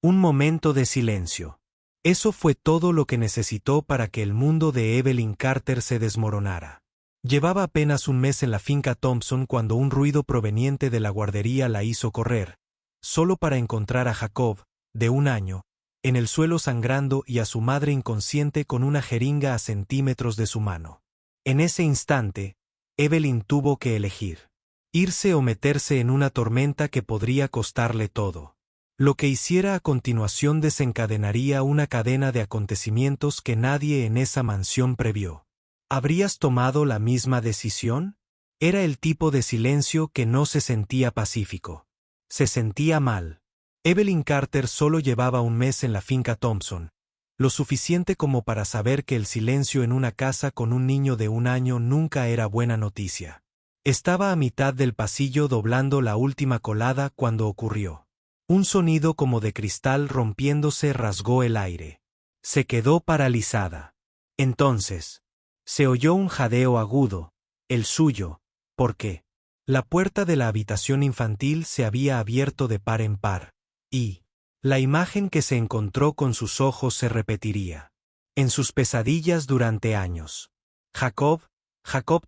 Un momento de silencio. Eso fue todo lo que necesitó para que el mundo de Evelyn Carter se desmoronara. Llevaba apenas un mes en la finca Thompson cuando un ruido proveniente de la guardería la hizo correr, solo para encontrar a Jacob, de 1 año, en el suelo sangrando y a su madre inconsciente con una jeringa a centímetros de su mano. En ese instante, Evelyn tuvo que elegir: irse o meterse en una tormenta que podría costarle todo. Lo que hiciera a continuación desencadenaría una cadena de acontecimientos que nadie en esa mansión previó. ¿Habrías tomado la misma decisión? Era el tipo de silencio que no se sentía pacífico. Se sentía mal. Evelyn Carter solo llevaba un mes en la finca Thompson, lo suficiente como para saber que el silencio en una casa con un niño de 1 año nunca era buena noticia. Estaba a mitad del pasillo doblando la última colada cuando ocurrió. Un sonido como de cristal rompiéndose rasgó el aire. Se quedó paralizada. Entonces, se oyó un jadeo agudo, el suyo, porque la puerta de la habitación infantil se había abierto de par en par, y la imagen que se encontró con sus ojos se repetiría en sus pesadillas durante años. Jacob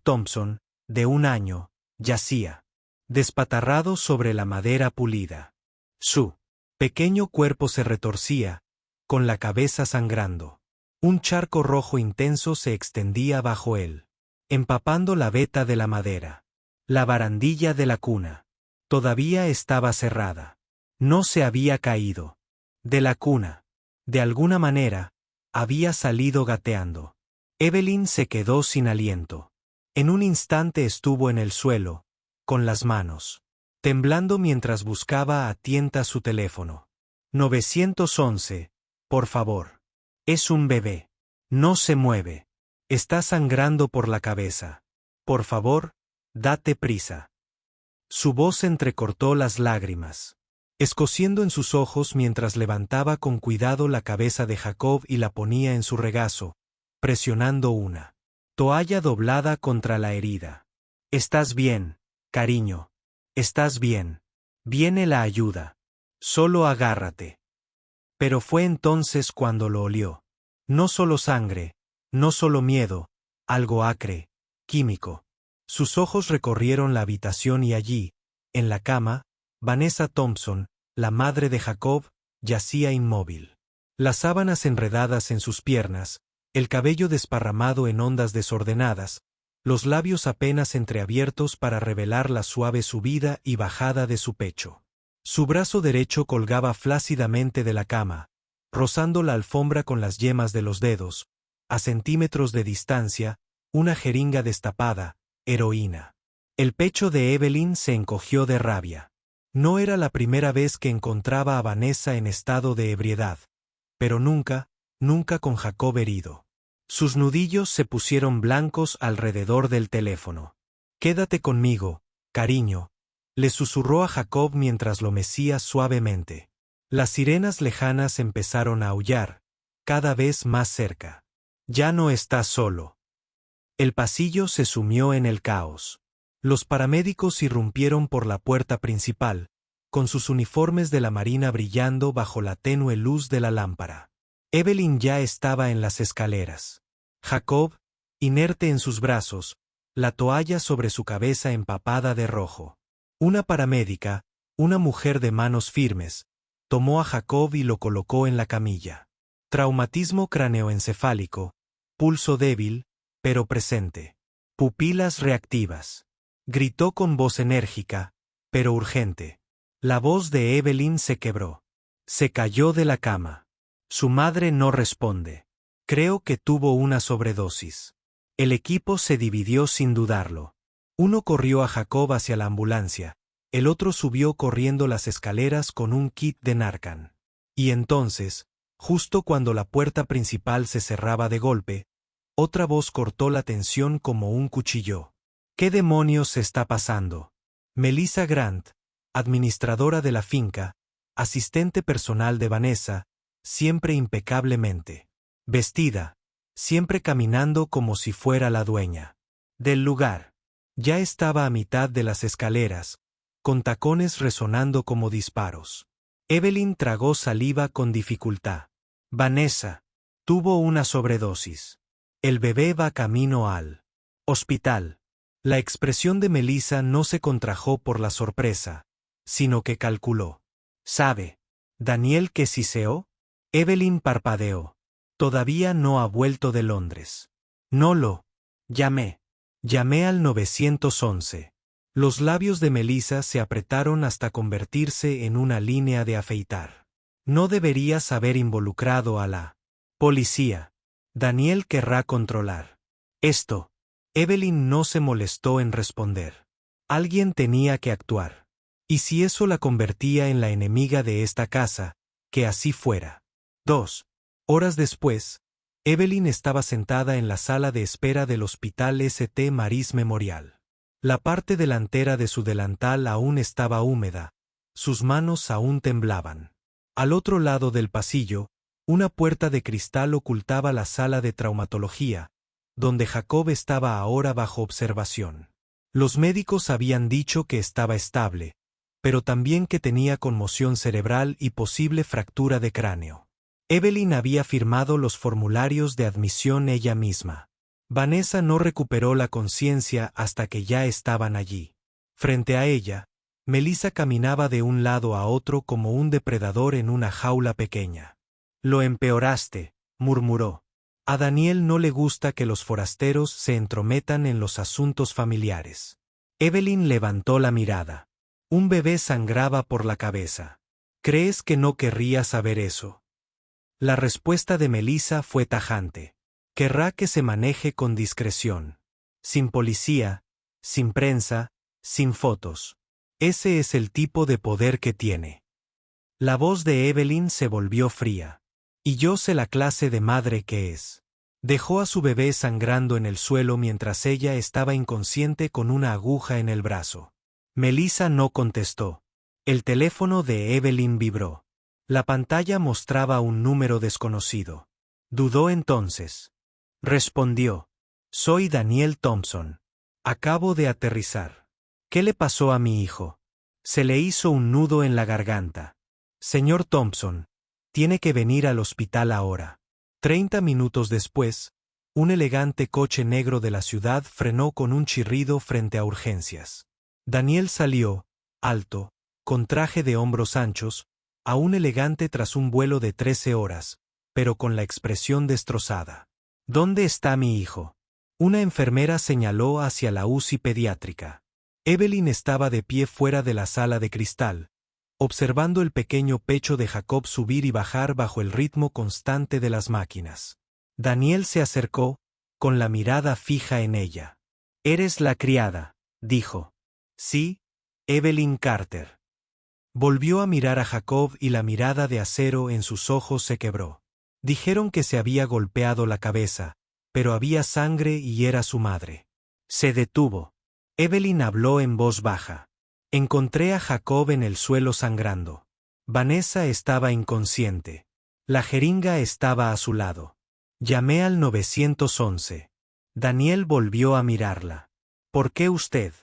Thompson, de 1 año, yacía despatarrado sobre la madera pulida. Su pequeño cuerpo se retorcía, con la cabeza sangrando. Un charco rojo intenso se extendía bajo él, empapando la veta de la madera. La barandilla de la cuna todavía estaba cerrada. No se había caído de la cuna. De alguna manera, había salido gateando. Evelyn se quedó sin aliento. En un instante estuvo en el suelo, con las manos temblando mientras buscaba a tientas su teléfono. 911, por favor. Es un bebé. No se mueve. Está sangrando por la cabeza. Por favor, date prisa. Su voz entrecortó las lágrimas, escociendo en sus ojos mientras levantaba con cuidado la cabeza de Jacob y la ponía en su regazo, presionando una toalla doblada contra la herida. Estás bien, cariño. Estás bien. Viene la ayuda. Solo agárrate. Pero fue entonces cuando lo olió. No solo sangre, no solo miedo, algo acre, químico. Sus ojos recorrieron la habitación y allí, en la cama, Vanessa Thompson, la madre de Jacob, yacía inmóvil. Las sábanas enredadas en sus piernas, el cabello desparramado en ondas desordenadas, los labios apenas entreabiertos para revelar la suave subida y bajada de su pecho. Su brazo derecho colgaba flácidamente de la cama, rozando la alfombra con las yemas de los dedos, a centímetros de distancia, una jeringa destapada, heroína. El pecho de Evelyn se encogió de rabia. No era la primera vez que encontraba a Vanessa en estado de ebriedad, pero nunca con Jacob herido. Sus nudillos se pusieron blancos alrededor del teléfono. Quédate conmigo, cariño, le susurró a Jacob mientras lo mecía suavemente. Las sirenas lejanas empezaron a aullar, cada vez más cerca. Ya no estás solo. El pasillo se sumió en el caos. Los paramédicos irrumpieron por la puerta principal, con sus uniformes de la marina brillando bajo la tenue luz de la lámpara. Evelyn ya estaba en las escaleras. Jacob, inerte en sus brazos, la toalla sobre su cabeza empapada de rojo. Una paramédica, una mujer de manos firmes, tomó a Jacob y lo colocó en la camilla. Traumatismo craneoencefálico, pulso débil, pero presente. Pupilas reactivas. Gritó con voz enérgica, pero urgente. La voz de Evelyn se quebró. Se cayó de la cama. Su madre no responde. Creo que tuvo una sobredosis. El equipo se dividió sin dudarlo. Uno corrió a Jacob hacia la ambulancia, el otro subió corriendo las escaleras con un kit de Narcan. Y entonces, justo cuando la puerta principal se cerraba de golpe, otra voz cortó la tensión como un cuchillo. ¿Qué demonios está pasando? Melissa Grant, administradora de la finca, asistente personal de Vanessa, siempre impecablemente vestida, siempre caminando como si fuera la dueña del lugar. Ya estaba a mitad de las escaleras, con tacones resonando como disparos. Evelyn tragó saliva con dificultad. Vanessa. Tuvo una sobredosis. El bebé va camino al hospital. La expresión de Melissa no se contrajo por la sorpresa, sino que calculó. ¿Sabe Daniel que siseó? Evelyn parpadeó. Todavía no ha vuelto de Londres. No lo llamé. Llamé al 911. Los labios de Melissa se apretaron hasta convertirse en una línea de afeitar. No deberías haber involucrado a la policía. Daniel querrá controlar esto. Evelyn no se molestó en responder. Alguien tenía que actuar. Y si eso la convertía en la enemiga de esta casa, que así fuera. 2 horas después, Evelyn estaba sentada en la sala de espera del Hospital St. Mary's Memorial. La parte delantera de su delantal aún estaba húmeda, sus manos aún temblaban. Al otro lado del pasillo, una puerta de cristal ocultaba la sala de traumatología, donde Jacob estaba ahora bajo observación. Los médicos habían dicho que estaba estable, pero también que tenía conmoción cerebral y posible fractura de cráneo. Evelyn había firmado los formularios de admisión ella misma. Vanessa no recuperó la conciencia hasta que ya estaban allí. Frente a ella, Melissa caminaba de un lado a otro como un depredador en una jaula pequeña. «Lo empeoraste», murmuró. A Daniel no le gusta que los forasteros se entrometan en los asuntos familiares. Evelyn levantó la mirada. Un bebé sangraba por la cabeza. ¿Crees que no querría saber eso? La respuesta de Melissa fue tajante. Querrá que se maneje con discreción. Sin policía, sin prensa, sin fotos. Ese es el tipo de poder que tiene. La voz de Evelyn se volvió fría. Y yo sé la clase de madre que es. Dejó a su bebé sangrando en el suelo mientras ella estaba inconsciente con una aguja en el brazo. Melissa no contestó. El teléfono de Evelyn vibró. La pantalla mostraba un número desconocido. Dudó entonces. Respondió. Soy Daniel Thompson. Acabo de aterrizar. ¿Qué le pasó a mi hijo? Se le hizo un nudo en la garganta. Señor Thompson, tiene que venir al hospital ahora. 30 minutos después, un elegante coche negro de la ciudad frenó con un chirrido frente a urgencias. Daniel salió, alto, con traje de hombros anchos, aún elegante tras un vuelo de 13 horas, pero con la expresión destrozada. ¿Dónde está mi hijo? Una enfermera señaló hacia la UCI pediátrica. Evelyn estaba de pie fuera de la sala de cristal, observando el pequeño pecho de Jacob subir y bajar bajo el ritmo constante de las máquinas. Daniel se acercó, con la mirada fija en ella. «Eres la criada», dijo. «Sí, Evelyn Carter». Volvió a mirar a Jacob y la mirada de acero en sus ojos se quebró. Dijeron que se había golpeado la cabeza, pero había sangre y era su madre. Se detuvo. Evelyn habló en voz baja. Encontré a Jacob en el suelo sangrando. Vanessa estaba inconsciente. La jeringa estaba a su lado. Llamé al 911. Daniel volvió a mirarla. ¿Por qué usted?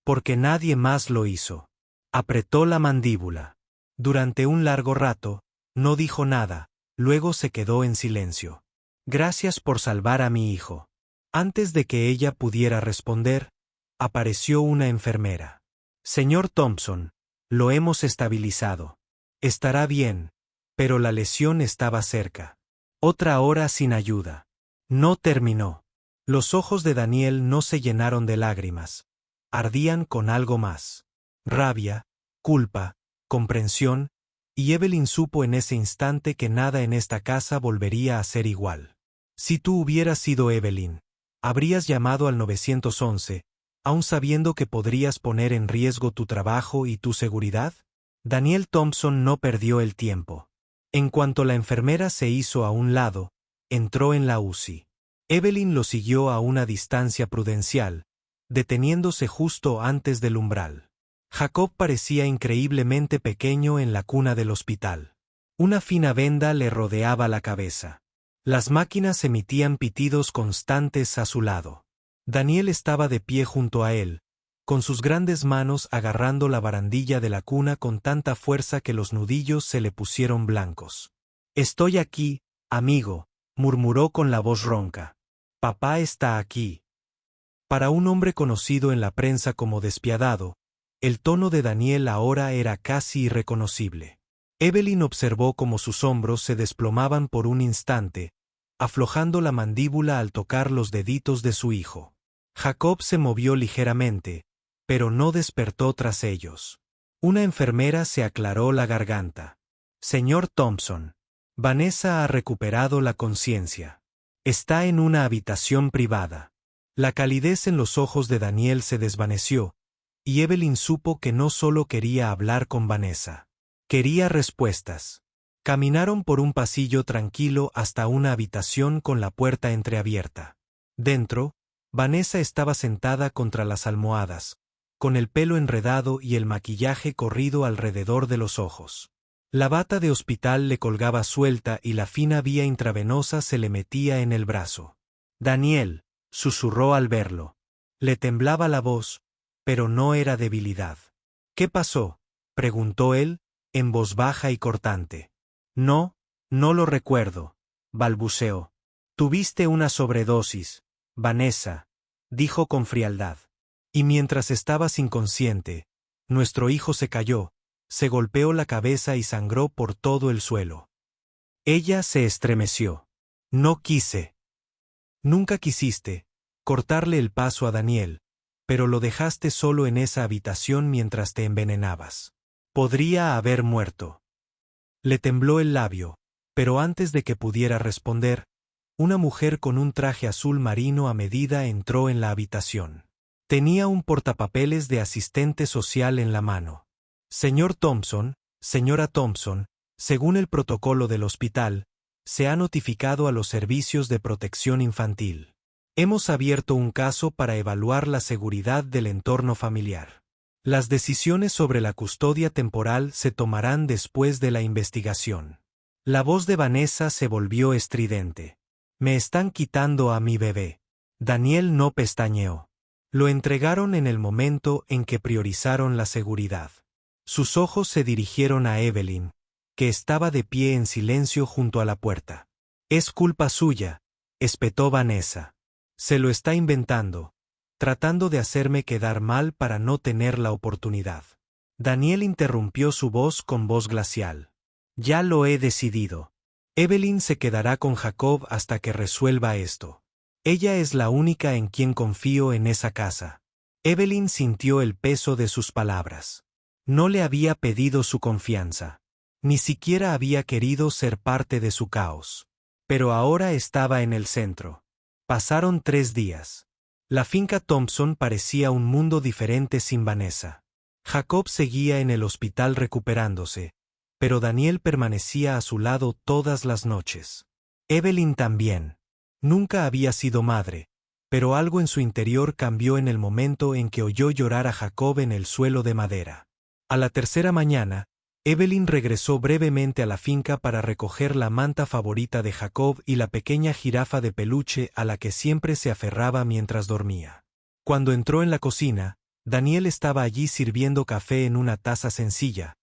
Porque nadie más lo hizo. Apretó la mandíbula. Durante un largo rato, no dijo nada, luego se quedó en silencio. Gracias por salvar a mi hijo. Antes de que ella pudiera responder, apareció una enfermera. Señor Thompson, lo hemos estabilizado. Estará bien, pero la lesión estaba cerca. Otra hora sin ayuda. No terminó. Los ojos de Daniel no se llenaron de lágrimas. Ardían con algo más. Rabia, culpa, comprensión, y Evelyn supo en ese instante que nada en esta casa volvería a ser igual. Si tú hubieras sido Evelyn, habrías llamado al 911, aun sabiendo que podrías poner en riesgo tu trabajo y tu seguridad. Daniel Thompson no perdió el tiempo. En cuanto la enfermera se hizo a un lado, entró en la UCI. Evelyn lo siguió a una distancia prudencial, deteniéndose justo antes del umbral. Jacob parecía increíblemente pequeño en la cuna del hospital. Una fina venda le rodeaba la cabeza. Las máquinas emitían pitidos constantes a su lado. Daniel estaba de pie junto a él, con sus grandes manos agarrando la barandilla de la cuna con tanta fuerza que los nudillos se le pusieron blancos. «Estoy aquí, amigo», murmuró con la voz ronca. «Papá está aquí». Para un hombre conocido en la prensa como despiadado, el tono de Daniel ahora era casi irreconocible. Evelyn observó cómo sus hombros se desplomaban por un instante, aflojando la mandíbula al tocar los deditos de su hijo. Jacob se movió ligeramente, pero no despertó tras ellos. Una enfermera se aclaró la garganta. «Señor Thompson, Vanessa ha recuperado la conciencia. Está en una habitación privada». La calidez en los ojos de Daniel se desvaneció, y Evelyn supo que no solo quería hablar con Vanessa. Quería respuestas. Caminaron por un pasillo tranquilo hasta una habitación con la puerta entreabierta. Dentro, Vanessa estaba sentada contra las almohadas, con el pelo enredado y el maquillaje corrido alrededor de los ojos. La bata de hospital le colgaba suelta y la fina vía intravenosa se le metía en el brazo. «Daniel», susurró al verlo. Le temblaba la voz, pero no era debilidad. «¿Qué pasó?», preguntó él, en voz baja y cortante. «No lo recuerdo», balbuceó. «Tuviste una sobredosis, Vanessa», dijo con frialdad. «Y mientras estabas inconsciente, nuestro hijo se cayó, se golpeó la cabeza y sangró por todo el suelo». Ella se estremeció. «No quise». «Nunca quisiste cortarle el paso a Daniel, pero lo dejaste solo en esa habitación mientras te envenenabas. Podría haber muerto». Le tembló el labio, pero antes de que pudiera responder, una mujer con un traje azul marino a medida entró en la habitación. Tenía un portapapeles de asistente social en la mano. «Señor Thompson, señora Thompson, según el protocolo del hospital, se ha notificado a los servicios de protección infantil. Hemos abierto un caso para evaluar la seguridad del entorno familiar. Las decisiones sobre la custodia temporal se tomarán después de la investigación». La voz de Vanessa se volvió estridente. «Me están quitando a mi bebé». Daniel no pestañeó. Lo entregaron en el momento en que priorizaron la seguridad. Sus ojos se dirigieron a Evelyn, que estaba de pie en silencio junto a la puerta. «Es culpa suya», espetó Vanessa. «Se lo está inventando, tratando de hacerme quedar mal para no tener la oportunidad». Daniel interrumpió su voz con voz glacial. «Ya lo he decidido. Evelyn se quedará con Jacob hasta que resuelva esto. Ella es la única en quien confío en esa casa». Evelyn sintió el peso de sus palabras. No le había pedido su confianza. Ni siquiera había querido ser parte de su caos. Pero ahora estaba en el centro. Pasaron 3 días. La finca Thompson parecía un mundo diferente sin Vanessa. Jacob seguía en el hospital recuperándose, pero Daniel permanecía a su lado todas las noches. Evelyn también. Nunca había sido madre, pero algo en su interior cambió en el momento en que oyó llorar a Jacob en el suelo de madera. A la tercera mañana, Evelyn regresó brevemente a la finca para recoger la manta favorita de Jacob y la pequeña jirafa de peluche a la que siempre se aferraba mientras dormía. Cuando entró en la cocina, Daniel estaba allí sirviendo café en una taza sencilla,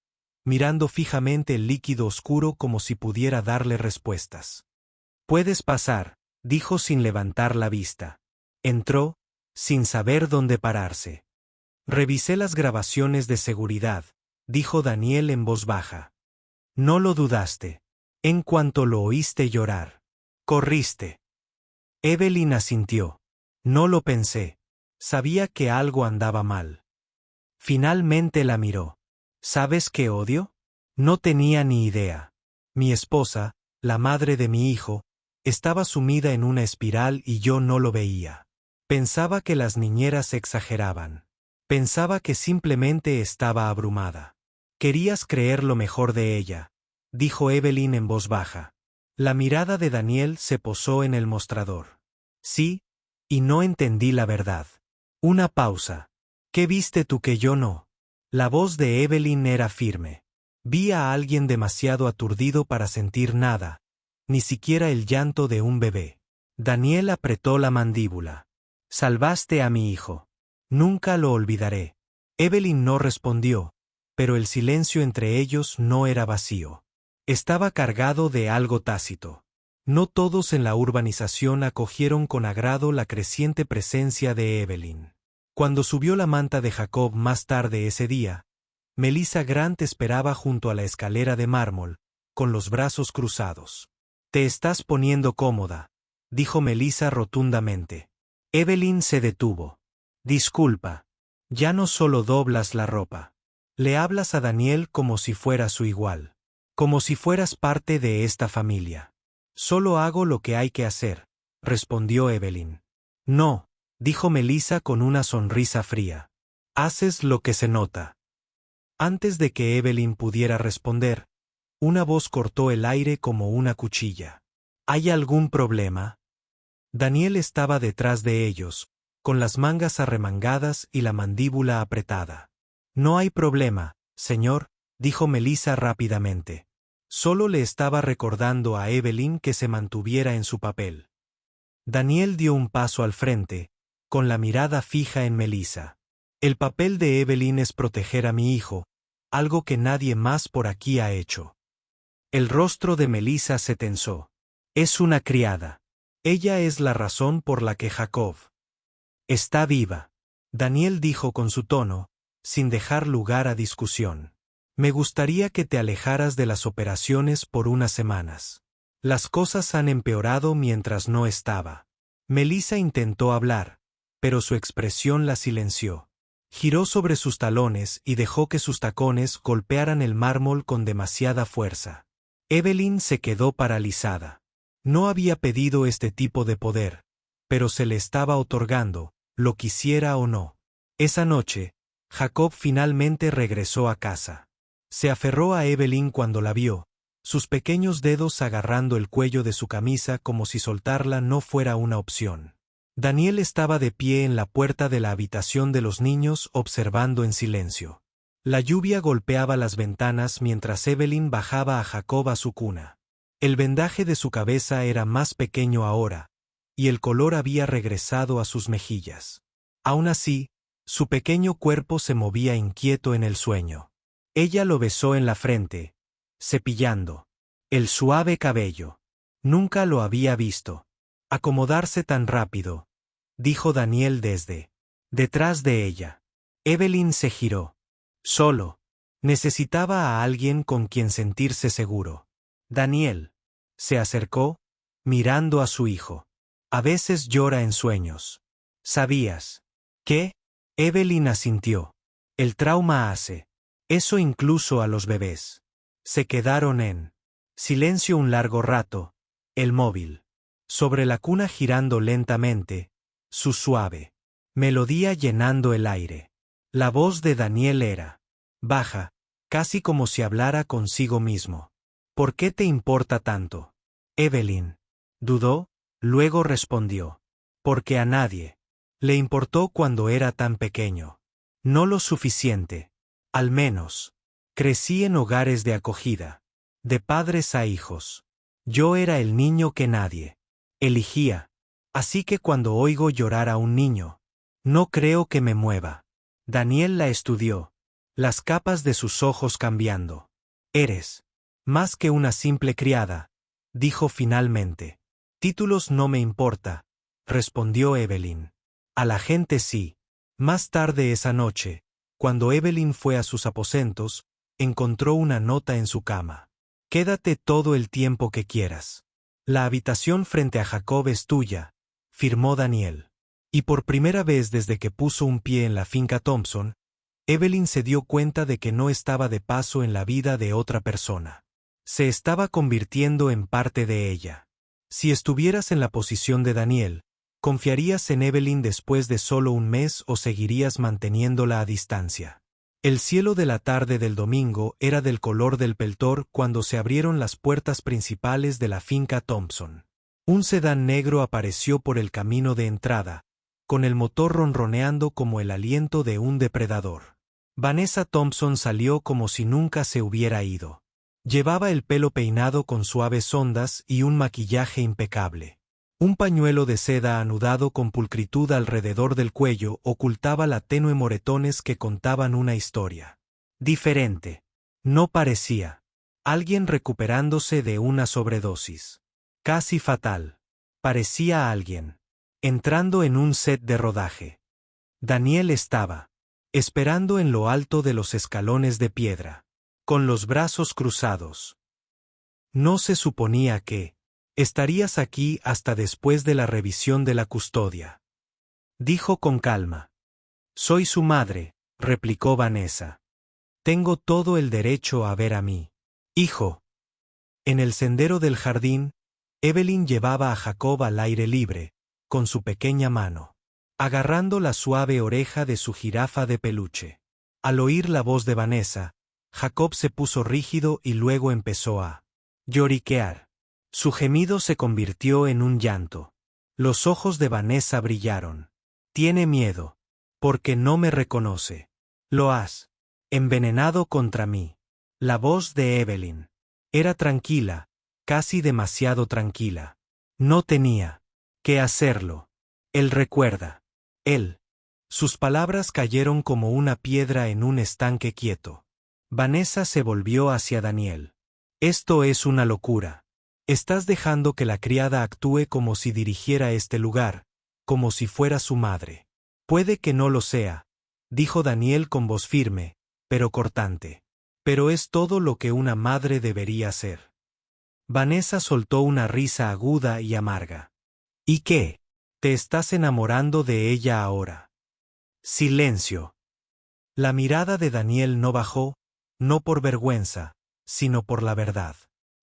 mirando fijamente el líquido oscuro como si pudiera darle respuestas. «Puedes pasar», dijo sin levantar la vista. Entró, sin saber dónde pararse. «Revisé las grabaciones de seguridad», dijo Daniel en voz baja. «No lo dudaste. En cuanto lo oíste llorar, corriste». Evelyn asintió. «No lo pensé. Sabía que algo andaba mal». Finalmente la miró. «¿Sabes qué odio? No tenía ni idea. Mi esposa, la madre de mi hijo, estaba sumida en una espiral y yo no lo veía. Pensaba que las niñeras exageraban. Pensaba que simplemente estaba abrumada. Querías creer lo mejor de ella», dijo Evelyn en voz baja. La mirada de Daniel se posó en el mostrador. «Sí, y no entendí la verdad». Una pausa. «¿Qué viste tú que yo no?». La voz de Evelyn era firme. «Vi a alguien demasiado aturdido para sentir nada, ni siquiera el llanto de un bebé». Daniel apretó la mandíbula. «Salvaste a mi hijo». Nunca lo olvidaré. Evelyn no respondió, pero el silencio entre ellos no era vacío. Estaba cargado de algo tácito. No todos en la urbanización acogieron con agrado la creciente presencia de Evelyn. Cuando subió la manta de Jacob más tarde ese día, Melissa Grant esperaba junto a la escalera de mármol, con los brazos cruzados. «Te estás poniendo cómoda», dijo Melissa rotundamente. Evelyn se detuvo. «Disculpa. Ya no solo doblas la ropa. Le hablas a Daniel como si fuera su igual. Como si fueras parte de esta familia». «Solo hago lo que hay que hacer», respondió Evelyn. «No», dijo Melissa con una sonrisa fría. «Haces lo que se nota». Antes de que Evelyn pudiera responder, una voz cortó el aire como una cuchilla. «¿Hay algún problema?» Daniel estaba detrás de ellos, con las mangas arremangadas y la mandíbula apretada. «No hay problema, señor», dijo Melissa rápidamente. Solo le estaba recordando a Evelyn que se mantuviera en su papel. Daniel dio un paso al frente, con la mirada fija en Melissa. «El papel de Evelyn es proteger a mi hijo, algo que nadie más por aquí ha hecho». El rostro de Melissa se tensó. «Es una criada. Ella es la razón por la que Jacob está viva», Daniel dijo con su tono, sin dejar lugar a discusión. «Me gustaría que te alejaras de las operaciones por unas semanas. Las cosas han empeorado mientras no estaba». Melissa intentó hablar, pero su expresión la silenció. Giró sobre sus talones y dejó que sus tacones golpearan el mármol con demasiada fuerza. Evelyn se quedó paralizada. No había pedido este tipo de poder, pero se le estaba otorgando, lo quisiera o no. Esa noche, Jacob finalmente regresó a casa. Se aferró a Evelyn cuando la vio, sus pequeños dedos agarrando el cuello de su camisa como si soltarla no fuera una opción. Daniel estaba de pie en la puerta de la habitación de los niños observando en silencio. La lluvia golpeaba las ventanas mientras Evelyn bajaba a Jacob a su cuna. El vendaje de su cabeza era más pequeño ahora, y el color había regresado a sus mejillas. Aún así, su pequeño cuerpo se movía inquieto en el sueño. Ella lo besó en la frente, cepillando el suave cabello. Nunca lo había visto acomodarse tan rápido, dijo Daniel desde detrás de ella. Evelyn se giró. Solo necesitaba a alguien con quien sentirse seguro. Daniel se acercó, mirando a su hijo. A veces llora en sueños. ¿Sabías qué? Evelyn asintió. El trauma hace eso incluso a los bebés. Se quedaron en silencio un largo rato, el móvil sobre la cuna girando lentamente, su suave melodía llenando el aire. La voz de Daniel era baja, casi como si hablara consigo mismo. ¿Por qué te importa tanto? Evelyn dudó, luego respondió. Porque a nadie le importó cuando era tan pequeño. No lo suficiente. Al menos, crecí en hogares de acogida, de padres a hijos. Yo era el niño que nadie eligía. Así que cuando oigo llorar a un niño, no creo que me mueva. Daniel la estudió, las capas de sus ojos cambiando. Eres más que una simple criada, dijo finalmente. Títulos no me importa, respondió Evelyn. A la gente sí. Más tarde esa noche, cuando Evelyn fue a sus aposentos, encontró una nota en su cama. Quédate todo el tiempo que quieras. La habitación frente a Jacob es tuya, firmó Daniel. Y por primera vez desde que puso un pie en la finca Thompson, Evelyn se dio cuenta de que no estaba de paso en la vida de otra persona. Se estaba convirtiendo en parte de ella. Si estuvieras en la posición de Daniel, ¿confiarías en Evelyn después de solo un mes o seguirías manteniéndola a distancia? El cielo de la tarde del domingo era del color del peltor cuando se abrieron las puertas principales de la finca Thompson. Un sedán negro apareció por el camino de entrada, con el motor ronroneando como el aliento de un depredador. Vanessa Thompson salió como si nunca se hubiera ido. Llevaba el pelo peinado con suaves ondas y un maquillaje impecable. Un pañuelo de seda anudado con pulcritud alrededor del cuello ocultaba la tenue moretones que contaban una historia diferente. No parecía alguien recuperándose de una sobredosis casi fatal. Parecía alguien entrando en un set de rodaje. Daniel estaba esperando en lo alto de los escalones de piedra, con los brazos cruzados. No se suponía que estarías aquí hasta después de la revisión de la custodia, dijo con calma. Soy su madre, replicó Vanessa. Tengo todo el derecho a ver a mi hijo. En el sendero del jardín, Evelyn llevaba a Jacob al aire libre, con su pequeña mano, agarrando la suave oreja de su jirafa de peluche. Al oír la voz de Vanessa, Jacob se puso rígido y luego empezó a lloriquear. Su gemido se convirtió en un llanto. Los ojos de Vanessa brillaron. Tiene miedo, porque no me reconoce. Lo has envenenado contra mí. La voz de Evelyn era tranquila, casi demasiado tranquila. No tenía que hacerlo. Él recuerda. Él. Sus palabras cayeron como una piedra en un estanque quieto. Vanessa se volvió hacia Daniel. Esto es una locura. Estás dejando que la criada actúe como si dirigiera este lugar, como si fuera su madre. Puede que no lo sea, dijo Daniel con voz firme, pero cortante. Pero es todo lo que una madre debería hacer. Vanessa soltó una risa aguda y amarga. ¿Y qué? ¿Te estás enamorando de ella ahora? Silencio. La mirada de Daniel no bajó, no por vergüenza, sino por la verdad.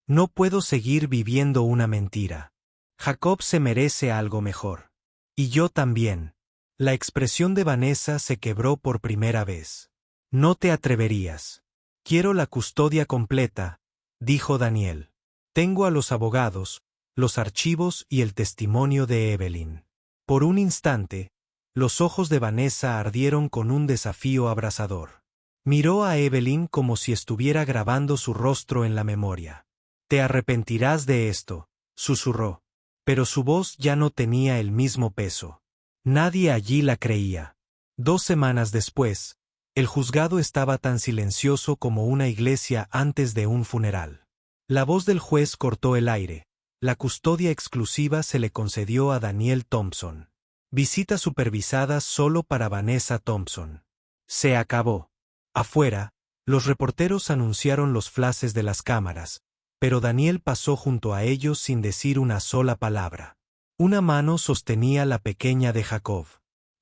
No puedo seguir viviendo una mentira. Jacob se merece algo mejor. Y yo también. La expresión de Vanessa se quebró por primera vez. No te atreverías. Quiero la custodia completa, dijo Daniel. Tengo a los abogados, los archivos y el testimonio de Evelyn. Por un instante, los ojos de Vanessa ardieron con un desafío abrasador. Miró a Evelyn como si estuviera grabando su rostro en la memoria. Te arrepentirás de esto, susurró. Pero su voz ya no tenía el mismo peso. Nadie allí la creía. 2 semanas después, el juzgado estaba tan silencioso como una iglesia antes de un funeral. La voz del juez cortó el aire. La custodia exclusiva se le concedió a Daniel Thompson. Visita supervisada solo para Vanessa Thompson. Se acabó. Afuera, los reporteros anunciaron los flashes de las cámaras, pero Daniel pasó junto a ellos sin decir una sola palabra. Una mano sostenía la pequeña de Jacob.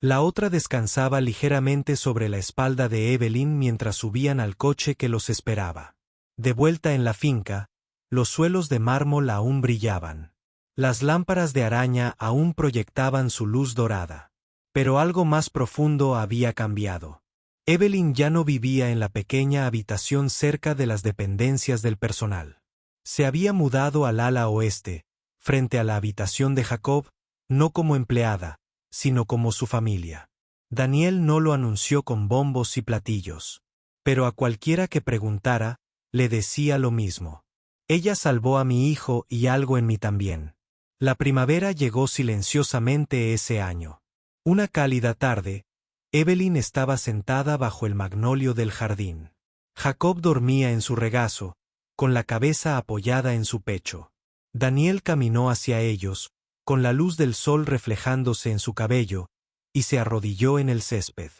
La otra descansaba ligeramente sobre la espalda de Evelyn mientras subían al coche que los esperaba. De vuelta en la finca, los suelos de mármol aún brillaban. Las lámparas de araña aún proyectaban su luz dorada. Pero algo más profundo había cambiado. Evelyn ya no vivía en la pequeña habitación cerca de las dependencias del personal. Se había mudado al ala oeste, frente a la habitación de Jacob, no como empleada, sino como su familia. Daniel no lo anunció con bombos y platillos. Pero a cualquiera que preguntara, le decía lo mismo. Ella salvó a mi hijo y algo en mí también. La primavera llegó silenciosamente ese año. Una cálida tarde, Evelyn estaba sentada bajo el magnolio del jardín. Jacob dormía en su regazo, con la cabeza apoyada en su pecho. Daniel caminó hacia ellos, con la luz del sol reflejándose en su cabello, y se arrodilló en el césped.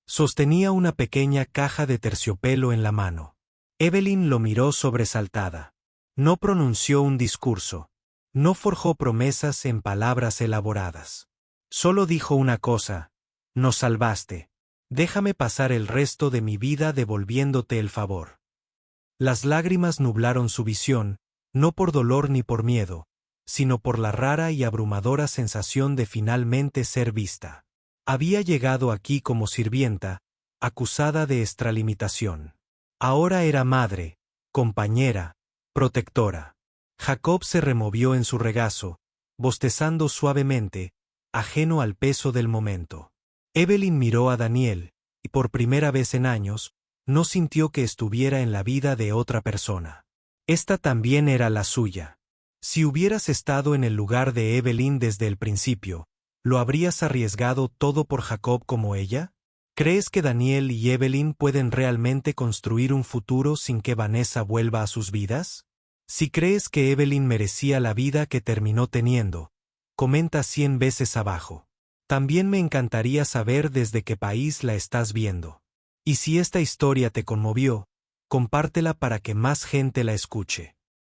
Sostenía una pequeña caja de terciopelo en la mano. Evelyn lo miró sobresaltada. No pronunció un discurso. No forjó promesas en palabras elaboradas. Solo dijo una cosa: nos salvaste. Déjame pasar el resto de mi vida devolviéndote el favor. Las lágrimas nublaron su visión, no por dolor ni por miedo, sino por la rara y abrumadora sensación de finalmente ser vista. Había llegado aquí como sirvienta, acusada de extralimitación. Ahora era madre, compañera, protectora. Jacob se removió en su regazo, bostezando suavemente, ajeno al peso del momento. Evelyn miró a Daniel, y por primera vez en años, no sintió que estuviera en la vida de otra persona. Esta también era la suya. Si hubieras estado en el lugar de Evelyn desde el principio, ¿lo habrías arriesgado todo por Jacob como ella? ¿Crees que Daniel y Evelyn pueden realmente construir un futuro sin que Vanessa vuelva a sus vidas? Si crees que Evelyn merecía la vida que terminó teniendo, comenta 100 veces abajo. También me encantaría saber desde qué país la estás viendo. Y si esta historia te conmovió, compártela para que más gente la escuche.